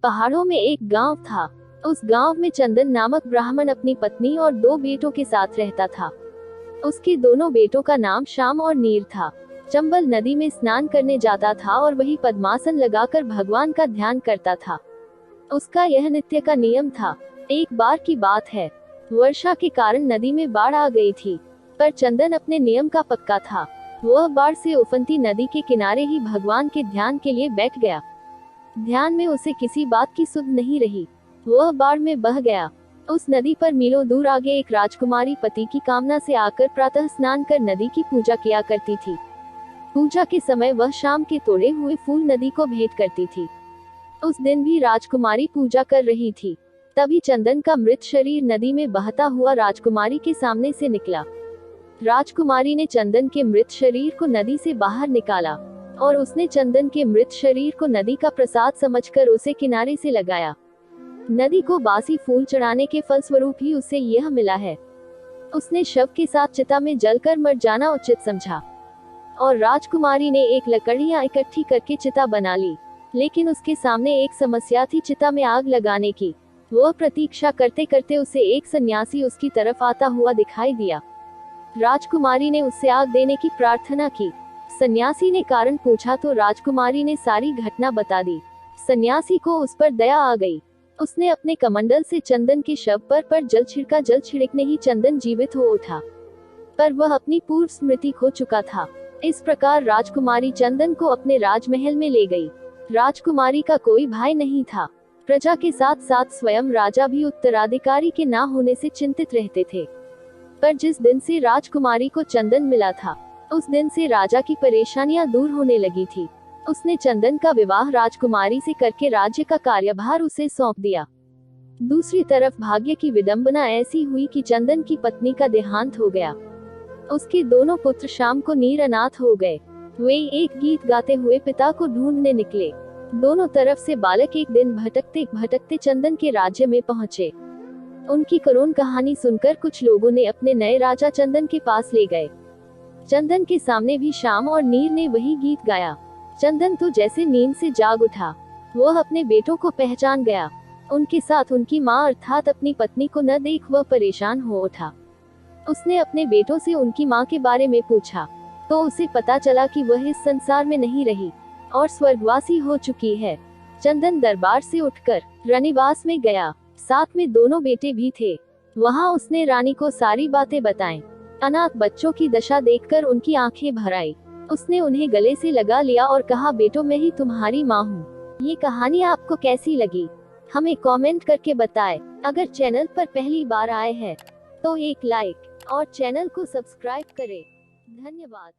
पहाड़ों में एक गांव था। उस गांव में चंदन नामक ब्राह्मण अपनी पत्नी और 2 बेटों के साथ रहता था। उसके दोनों बेटों का नाम श्याम और नीर था। चंबल नदी में स्नान करने जाता था और वही पद्मासन लगाकर भगवान का ध्यान करता था। उसका यह नित्य का नियम था। एक बार की बात है, वर्षा के कारण नदी में बाढ़ आ गई थी, पर चंदन अपने नियम का पक्का था। वह बाढ़ से उफनती नदी के किनारे ही भगवान के ध्यान के लिए बैठ गया। ध्यान में उसे किसी बात की सुध नहीं रही। वह बाढ़ में बह गया। उस नदी पर मीलों दूर आगे एक राजकुमारी पति की कामना से आकर प्रातः स्नान कर नदी की पूजा किया करती थी। पूजा के समय वह शाम के तोड़े हुए फूल नदी को भेंट करती थी। उस दिन भी राजकुमारी पूजा कर रही थी। तभी चंदन का मृत शरीर नदी में बहता हुआ राजकुमारी के सामने से निकला। राजकुमारी ने चंदन के मृत शरीर को नदी से बाहर निकाला और उसने चंदन के मृत शरीर को नदी का प्रसाद समझकर उसे किनारे से लगाया। नदी को बासी फूल चढ़ाने के फलस्वरूप ही उसे यह मिला है। उसने शव के साथ चिता में जलकर मर जाना उचित समझा और राजकुमारी ने एक लकड़ियां इकट्ठी करके चिता बना ली। लेकिन उसके सामने एक समस्या थी चिता में आग लगाने की। वह प्रतीक्षा करते करते उसे एक सन्यासी उसकी तरफ आता हुआ दिखाई दिया। राजकुमारी ने उससे आग देने की प्रार्थना की। सन्यासी ने कारण पूछा तो राजकुमारी ने सारी घटना बता दी। सन्यासी को उस पर दया आ गई। उसने अपने कमंडल से चंदन के शव पर जल छिड़का। जल छिड़कने ही चंदन जीवित हो उठा, पर वह अपनी पूर्व स्मृति खो चुका था। इस प्रकार राजकुमारी चंदन को अपने राजमहल में ले गई। राजकुमारी का कोई भाई नहीं था। प्रजा के साथ साथ स्वयं राजा भी उत्तराधिकारी के ना होने से चिंतित रहते थे। पर जिस दिन से राजकुमारी को चंदन मिला था, उस दिन से राजा की परेशानियां दूर होने लगी थी। उसने चंदन का विवाह राजकुमारी से करके राज्य का कार्यभार उसे सौंप दिया। दूसरी तरफ भाग्य की विडंबना ऐसी हुई कि चंदन की पत्नी का देहांत हो गया। उसके दोनों पुत्र शाम को नीर अनाथ हो गए। वे एक गीत गाते हुए पिता को ढूंढने निकले। दोनों तरफ से बालक एक दिन भटकते भटकते चंदन के राज्य में पहुंचे। उनकी करुण कहानी सुनकर कुछ लोगों ने अपने नए राजा चंदन के पास ले गए। चंदन के सामने भी श्याम और नीर ने वही गीत गाया। चंदन तो जैसे नींद से जाग उठा। वह अपने बेटों को पहचान गया। उनके साथ उनकी माँ अर्थात अपनी पत्नी को न देख वह परेशान हो उठा। उसने अपने बेटों से उनकी माँ के बारे में पूछा तो उसे पता चला कि वह इस संसार में नहीं रही और स्वर्गवासी हो चुकी है। चंदन दरबार से उठकर रनिवास में गया। साथ में दोनों बेटे भी थे। वहाँ उसने रानी को सारी बातें बताएं। अनाथ बच्चों की दशा देखकर उनकी आंखें भर आई। उसने उन्हें गले से लगा लिया और कहा, बेटो मैं ही तुम्हारी माँ हूँ। ये कहानी आपको कैसी लगी हमें कमेंट करके बताएं। अगर चैनल पर पहली बार आए हैं तो एक लाइक और चैनल को सब्सक्राइब करें। धन्यवाद।